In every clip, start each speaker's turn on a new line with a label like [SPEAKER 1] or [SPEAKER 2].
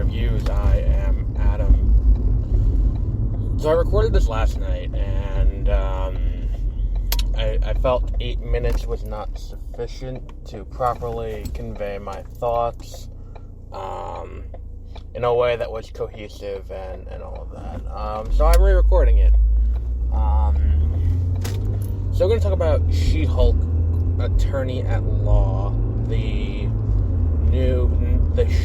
[SPEAKER 1] Reviews. I am Adam. So I recorded this last night, and I felt 8 minutes was not sufficient to properly convey my thoughts in a way that was cohesive and all of that. So I'm re-recording it. So we're going to talk about She-Hulk Attorney at Law, the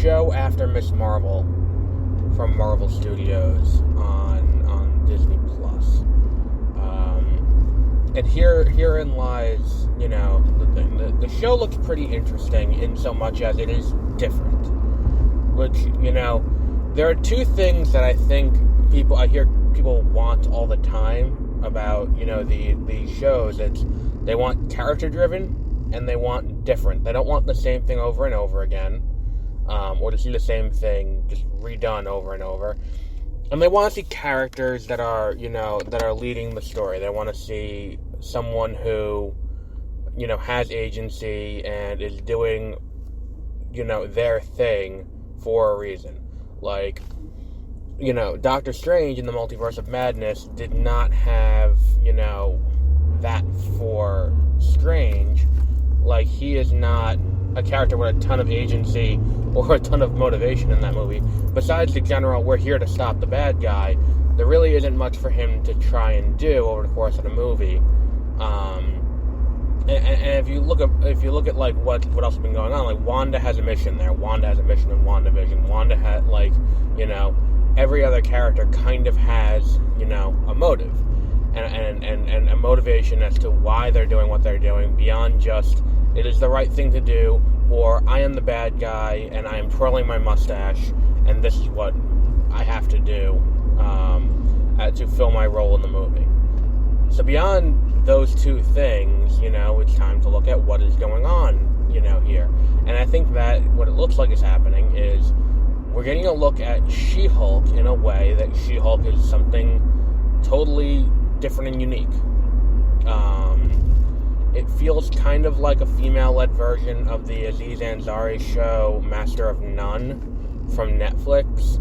[SPEAKER 1] show after Ms. Marvel from Marvel Studios on Disney Plus. And herein lies, the thing. The show looks pretty interesting in so much as it is different. Which, there are two things that I think I hear people want all the time about, the shows. They want character-driven, and they want different. They don't want the same thing over and over again, or to see the same thing just redone over and over. And they want to see characters that are, that are leading the story. They want to see someone who, has agency and is doing, their thing for a reason. Like, Doctor Strange in the Multiverse of Madness did not have, that for Strange. Like, he is not a character with a ton of agency or a ton of motivation in that movie. Besides the general, we're here to stop the bad guy, there really isn't much for him to try and do over the course of the movie. And if you look at like what else has been going on, like Wanda has a mission there. Wanda has a mission in WandaVision. Wanda had every other character kind of has a motive and a motivation as to why they're doing what they're doing beyond just it is the right thing to do, or I am the bad guy and I am twirling my mustache and this is what I have to do to fill my role in the movie. So beyond those two things, it's time to look at what is going on, here. And I think that what it looks like is happening is we're getting a look at She-Hulk in a way that She-Hulk is something totally different and unique. It feels kind of like a female-led version of the Aziz Ansari show Master of None from Netflix,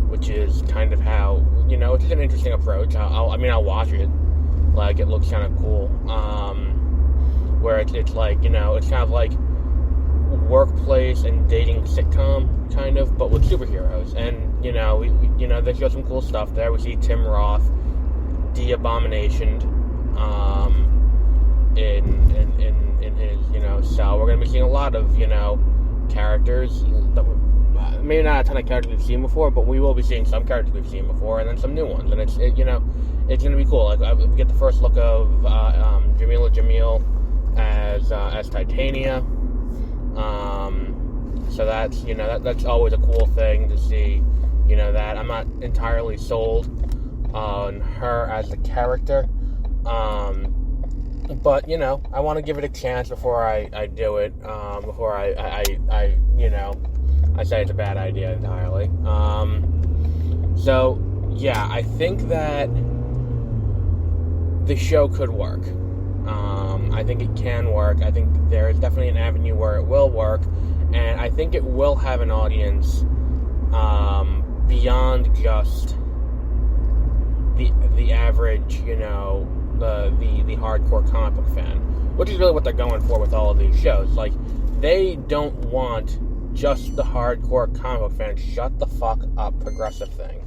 [SPEAKER 1] which is kind of how, it's an interesting approach. I'll watch it. Like, it looks kind of cool. Where it's like, it's kind of like workplace and dating sitcom, kind of, but with superheroes. And, they show some cool stuff there. We see Tim Roth, the Abomination, in his, cell. We're going to be seeing a lot of, characters that maybe not a ton of characters we've seen before, but we will be seeing some characters we've seen before, and then some new ones. And it's going to be cool. Like, we get the first look of Jamila Jamil as Titania. So that's, that's always a cool thing to see, that. I'm not entirely sold on her as a character. But, I want to give it a chance before I do it, before I say it's a bad idea entirely. So, yeah, I think that the show could work. I think it can work. I think there is definitely an avenue where it will work, and I think it will have an audience beyond just the average, the hardcore comic book fan, which is really what they're going for with all of these shows. Like, they don't want just the hardcore comic book fan. Shut the fuck up, progressive thing.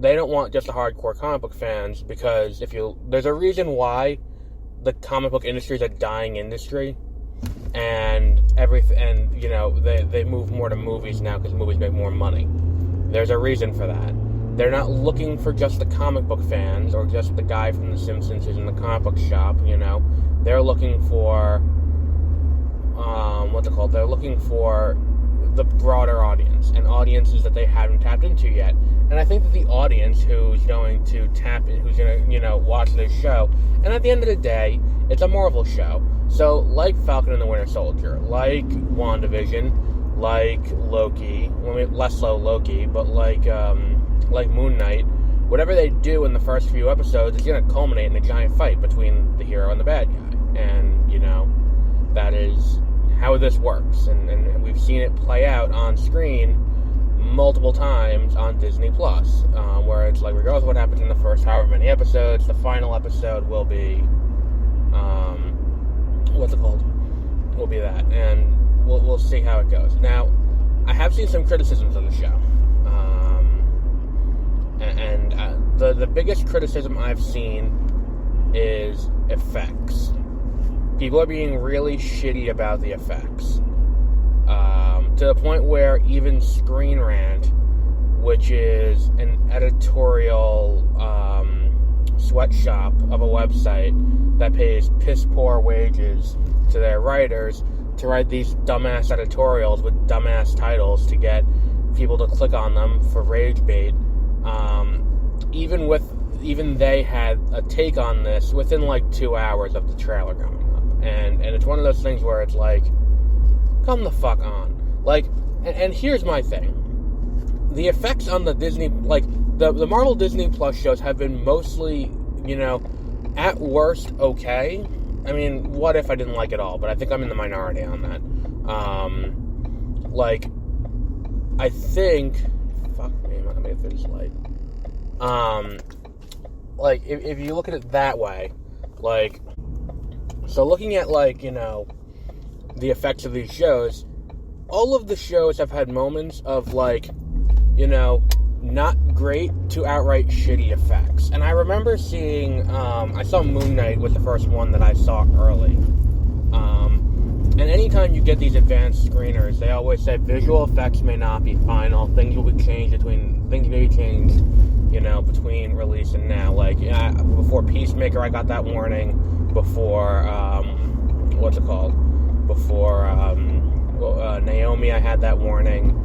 [SPEAKER 1] They don't want just the hardcore comic book fans, because there's a reason why the comic book industry is a dying industry, and they move more to movies now because movies make more money. There's a reason for that. They're not looking for just the comic book fans or just the guy from The Simpsons who's in the comic book shop. They're looking for they're looking for the broader audience, and audiences that they haven't tapped into yet. And I think that the audience who's going to tap in, who's going to, watch this show, and at the end of the day, it's a Marvel show. So, like Falcon and the Winter Soldier, like WandaVision, like Loki, less so Loki, but like Moon Knight, whatever they do in the first few episodes is going to culminate in a giant fight between the hero and the bad guy. And, that is how this works, and we've seen it play out on screen multiple times on Disney Plus, where it's like, regardless of what happens in the first however many episodes, the final episode will be, what's it called? Will be that, and we'll see how it goes. Now, I have seen some criticisms of the show, and the biggest criticism I've seen is effects. People are being really shitty about the effects, to the point where even Screen Rant, which is an editorial sweatshop of a website that pays piss-poor wages to their writers to write these dumbass editorials with dumbass titles to get people to click on them for rage bait, even they had a take on this within like 2 hours of the trailer going up. And it's one of those things where it's like, come the fuck on. Like, and here's my thing. The effects on the Disney, like, the Marvel Disney Plus shows have been mostly, at worst, okay. I mean, what if I didn't like it all? But I think I'm in the minority on that. I think, fuck me, I'm not gonna get through this light. If you look at it that way, so looking at, the effects of these shows, all of the shows have had moments of, not great to outright shitty effects. And I remember seeing, I saw Moon Knight was the first one that I saw early. And anytime you get these advanced screeners, they always say visual effects may not be final, things may be changed between release and now. Before Peacemaker, I got that warning. Before, Before Naomi, I had that warning.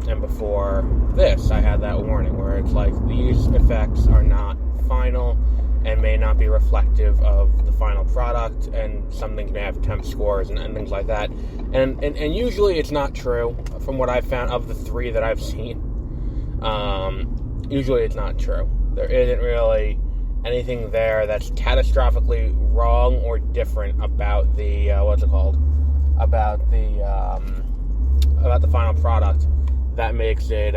[SPEAKER 1] And before this, I had that warning where it's like, these effects are not final and may not be reflective of the final product, and some things may have temp scores and things like that. And usually it's not true, from what I've found of the 3 that I've seen. Usually it's not true. There isn't really anything there that's catastrophically wrong or different about the, about the final product that makes it,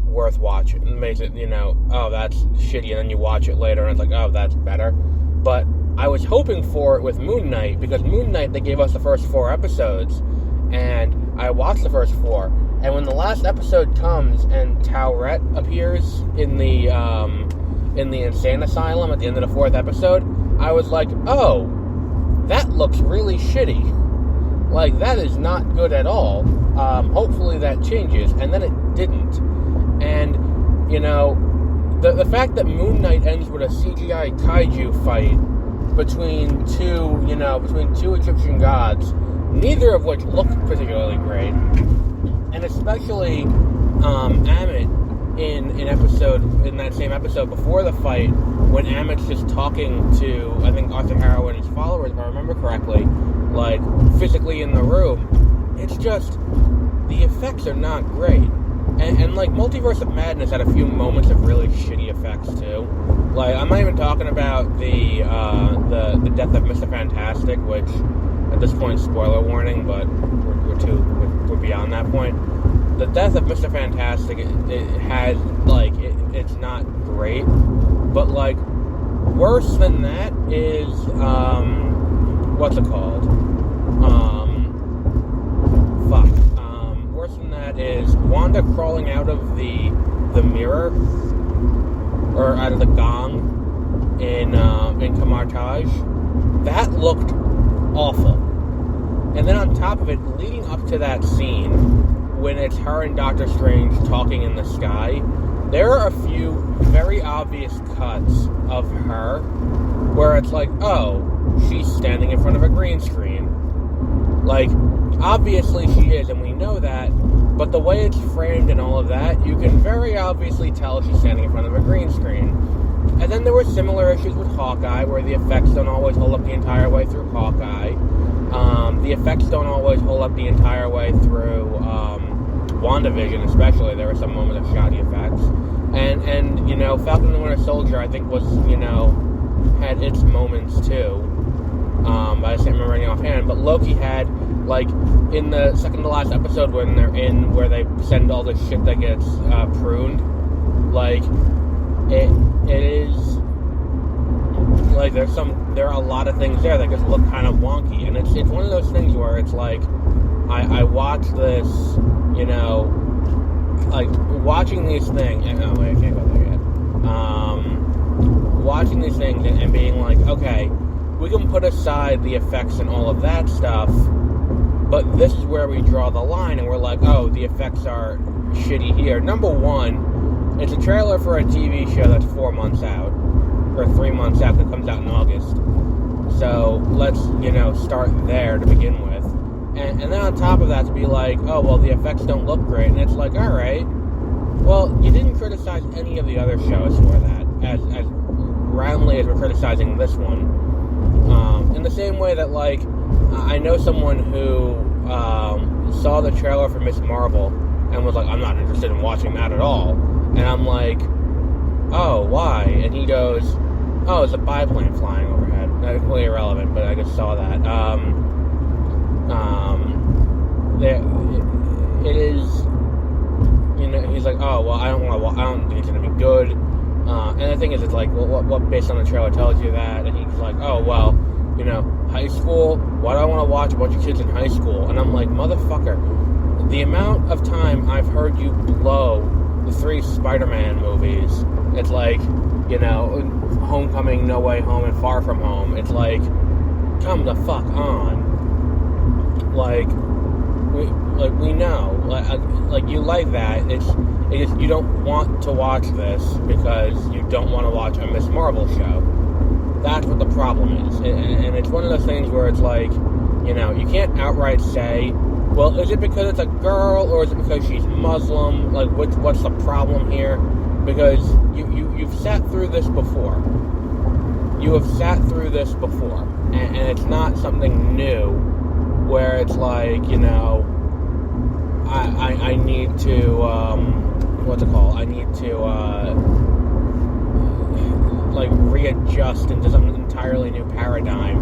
[SPEAKER 1] worth watching. It makes it, oh, that's shitty, and then you watch it later and it's like, oh, that's better. But I was hoping for it with Moon Knight, because Moon Knight, they gave us the first 4 episodes, and I watched the first 4, and when the last episode comes and Towret appears in the insane asylum at the end of the 4th episode, I was like, oh, that looks really shitty. That is not good at all. Hopefully that changes. And then it didn't. And, the fact that Moon Knight ends with a CGI kaiju fight between two Egyptian gods, neither of which look particularly great, and especially Ammit in that same episode before the fight, when Ammit's just talking to, I think, Arthur Harrow and his followers, if I remember correctly, physically in the room, it's just, the effects are not great. And Multiverse of Madness had a few moments of really shitty effects, too. I'm not even talking about the death of Mr. Fantastic, which, at this point, spoiler warning, but we're beyond that point. The death of Mr. Fantastic, it has, it's not great, but, worse than that is, worse than that is Wanda crawling out of the mirror, or out of the gong in Kamartaj. That looked awful. And then on top of it, leading up to that scene, when it's her and Doctor Strange talking in the sky, there are a few very obvious cuts of her where it's like, oh, she's standing in front of a green screen. Obviously she is, and we know that, but the way it's framed and all of that, you can very obviously tell she's standing in front of a green screen. And then there were similar issues with Hawkeye, where the effects don't always hold up the entire way through Hawkeye. The effects don't always hold up the entire way through WandaVision, especially. There were some moments of shoddy effects. And Falcon and the Winter Soldier, I think, was, had its moments, too. I just can't remember any offhand. But Loki had, like, in the second to last episode when they're in where they send all the shit that gets pruned, like, it is, like, there are a lot of things there that just look kind of wonky, and it's one of those things where it's like, I watch this, you know, like, watching these things, and, oh, wait, I can't go there yet, watching these things and being like, okay, we can put aside the effects and all of that stuff, but this is where we draw the line, and we're like, oh, the effects are shitty here. Number one, it's a trailer for a TV show that's 4 months out, or 3 months out, that comes out in August. So let's, you know, start there to begin with. And then on top of that, to be like, oh, well, the effects don't look great. And it's like, all right, well, you didn't criticize any of the other shows for that, as roundly as we're criticizing this one. In the same way that, like, I know someone who saw the trailer for Ms. Marvel and was like, I'm not interested in watching that at all. And I'm like, oh, why? And he goes, oh, it's a biplane flying overhead. That's completely irrelevant, but I just saw that. It is, you know, he's like, oh, well, I don't think it's going to be good. And the thing is, it's like, well, what based on the trailer tells you that? And he's like, oh, well, you know, high school, why do I want to watch a bunch of kids in high school? And I'm like, motherfucker, the amount of time I've heard you blow the 3 Spider-Man movies, it's like, you know, Homecoming, No Way Home, and Far From Home, it's like, come the fuck on. Like, we know, like you like that, it's you don't want to watch this because you don't want to watch a Ms. Marvel show. That's what the problem is. And it's one of those things where it's like, you know, you can't outright say, well, is it because it's a girl, or is it because she's Muslim? Like, what's the problem here? Because you've sat through this before. You have sat through this before. And it's not something new, where it's like, you know, I need to, what's it called? I need to, like, readjust into some entirely new paradigm.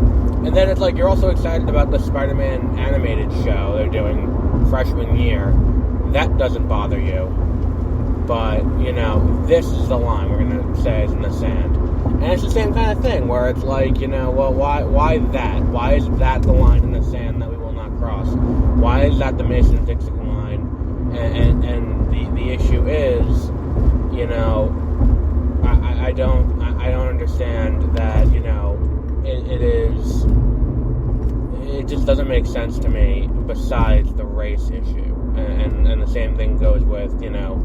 [SPEAKER 1] And then it's like, you're also excited about the Spider-Man animated show they're doing freshman year. That doesn't bother you. But, you know, this is the line we're going to say is in the sand. And it's the same kind of thing, where it's like, you know, well, why that? Why is that the line in the sand that we will not cross? Why is that the Mason-Dixon line? And the issue is, you know, I don't understand that, you know, it just doesn't make sense to me, besides the race issue. And the same thing goes with, you know,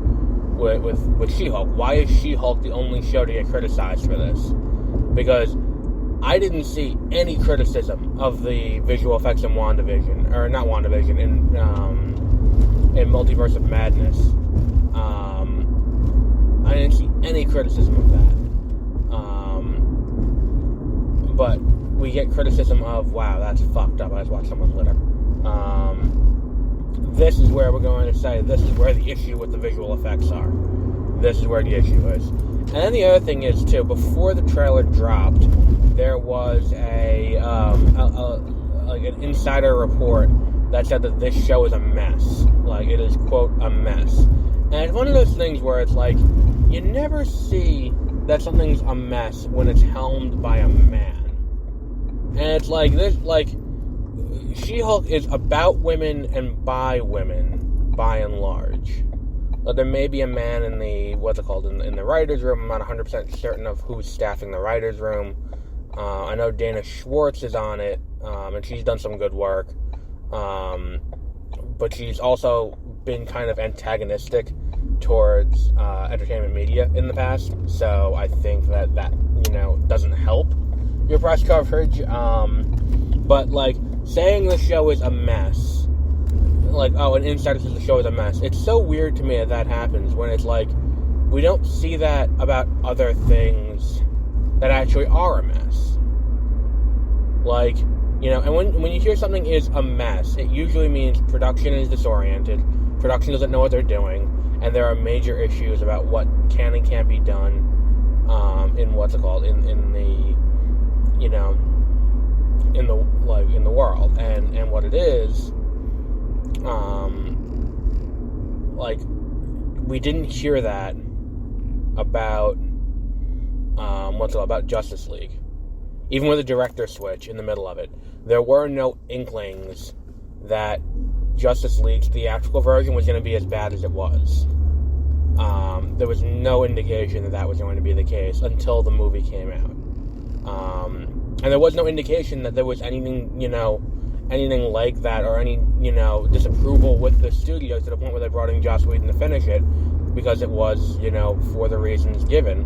[SPEAKER 1] with She-Hulk. Why is She-Hulk the only show to get criticized for this? Because I didn't see any criticism of the visual effects in WandaVision, or not WandaVision, in Multiverse of Madness. I didn't see any criticism of that. But we get criticism of, wow, that's fucked up, I just watched someone litter. This is where we're going to say, this is where the issue with the visual effects are. This is where the issue is. And then the other thing is, too, before the trailer dropped, there was like an insider report that said that this show is a mess. Like, it is, quote, a mess. And it's one of those things where it's like, you never see that something's a mess when it's helmed by a man. And it's like, this, like, She-Hulk is about women and by women, by and large. There may be a man in the, what's it called, in the writer's room. I'm not 100% certain of who's staffing the writer's room. I know Dana Schwartz is on it, and she's done some good work. But she's also been kind of antagonistic towards entertainment media in the past. So I think that, you know, doesn't help your press coverage. But, like, saying the show is a mess, like, oh, an insider says the show is a mess, it's so weird to me that happens, when it's like, we don't see that about other things that actually are a mess. Like, you know, and when you hear something is a mess, it usually means production is disoriented, production doesn't know what they're doing, and there are major issues about what can and can't be done, in what's it called, in the, you know, in the the world. And what it is, like, we didn't hear that about, about Justice League. Even with a director switch in the middle of it, there were no inklings that Justice League's theatrical version was going to be as bad as it was. There was no indication that was going to be the case until the movie came out. And there was no indication that there was anything like that, or any, disapproval with the studio to the point where they brought in Joss Whedon to finish it, because it was, for the reasons given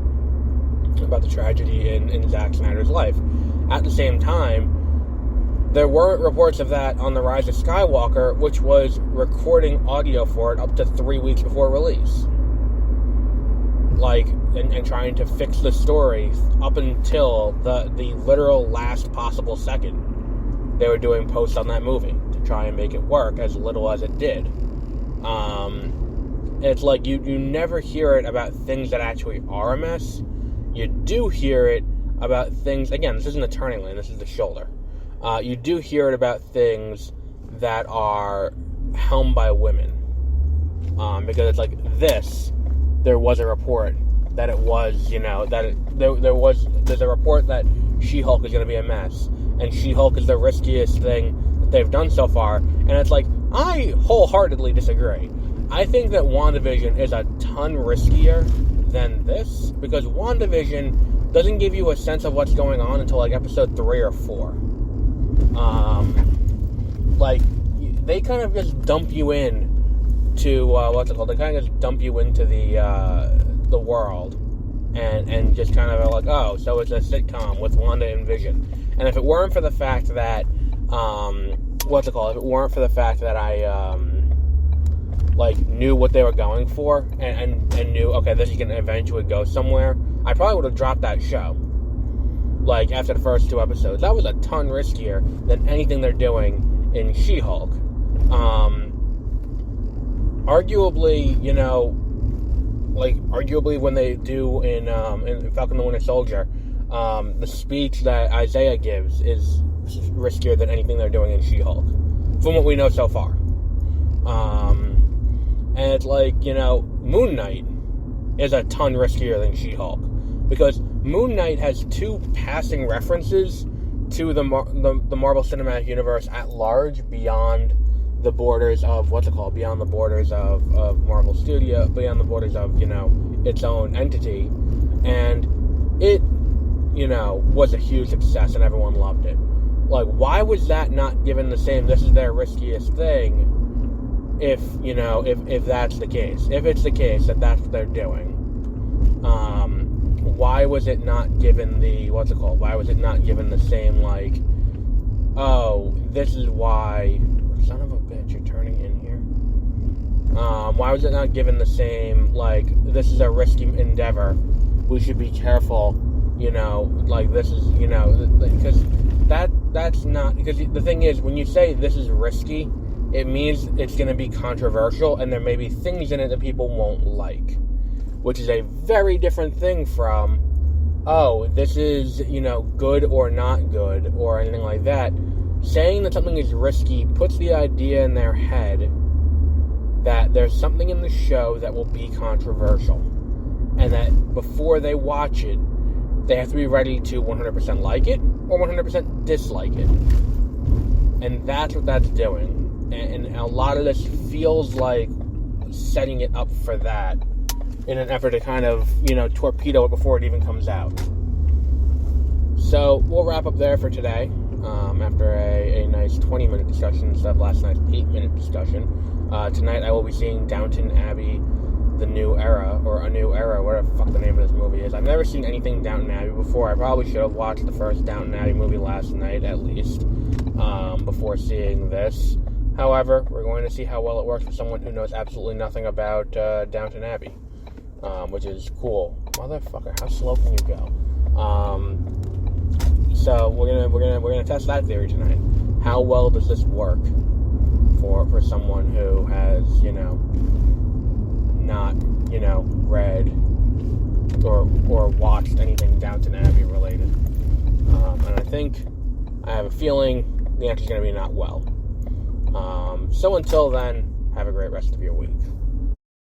[SPEAKER 1] about the tragedy in Zack Snyder's life. At the same time, there weren't reports of that on The Rise of Skywalker, which was recording audio for it up to 3 weeks before release. And trying to fix the story up until the literal last possible second they were doing posts on that movie to try and make it work as little as it did. It's like you never hear it about things that actually are a mess. You do hear it about things, again, this isn't the turning lane, this is the shoulder. You do hear it about things that are helmed by women. Because it's like this, there was a report that it was, there's a report that She-Hulk is going to be a mess. And She-Hulk is the riskiest thing that they've done so far. And it's like, I wholeheartedly disagree. I think that WandaVision is a ton riskier than this, because WandaVision doesn't give you a sense of what's going on until like episode 3 or 4. They kind of just dump you in to they kind of just dump you into the world, and just kind of like, oh, so it's a sitcom with Wanda and Vision. And if it weren't for the fact that if it weren't for the fact that I knew what they were going for, and knew, okay, this is going to eventually go somewhere, I probably would have dropped that show. After the first 2 episodes. That was a ton riskier than anything they're doing in She-Hulk. Arguably, when they do in Falcon the Winter Soldier, the speech that Isaiah gives is riskier than anything they're doing in She-Hulk, from what we know so far. And it's like, Moon Knight is a ton riskier than She-Hulk, because Moon Knight has 2 passing references to the Marvel Cinematic Universe at large, beyond the borders of beyond the borders of Marvel Studio, beyond the borders of its own entity, and it was a huge success and everyone loved it. Why was that not given the same, this is their riskiest thing, if that's the case, if it's the case that that's what they're doing? Why was it not given why was it not given the same, oh, this is why, son of a bitch, you're turning in here. Why was it not given the same, this is a risky endeavor, we should be careful, this is, because that's not, because the thing is, when you say this is risky, it means it's going to be controversial, and there may be things in it that people won't like, which is a very different thing from, oh, this is, good or not good, or anything like that. Saying that something is risky puts the idea in their head that there's something in the show that will be controversial, and that before they watch it, they have to be ready to 100% like it, or 100% dislike it. And that's what that's doing. And a lot of this feels like setting it up for that, in an effort to kind of, torpedo it before it even comes out. So, we'll wrap up there for today, after a nice 20-minute discussion instead of last night's 8-minute discussion. Tonight I will be seeing Downton Abbey, The New Era, or A New Era, whatever the fuck the name of this movie is. I've never seen anything Downton Abbey before. I probably should have watched the first Downton Abbey movie last night, at least, before seeing this. However, we're going to see how well it works for someone who knows absolutely nothing about Downton Abbey. Which is cool. Motherfucker, how slow can you go? So we're gonna test that theory tonight. How well does this work for someone who has not read or watched anything Downton Abbey related? And I have a feeling The answer is going to be not well. So until then, have a great rest of your week.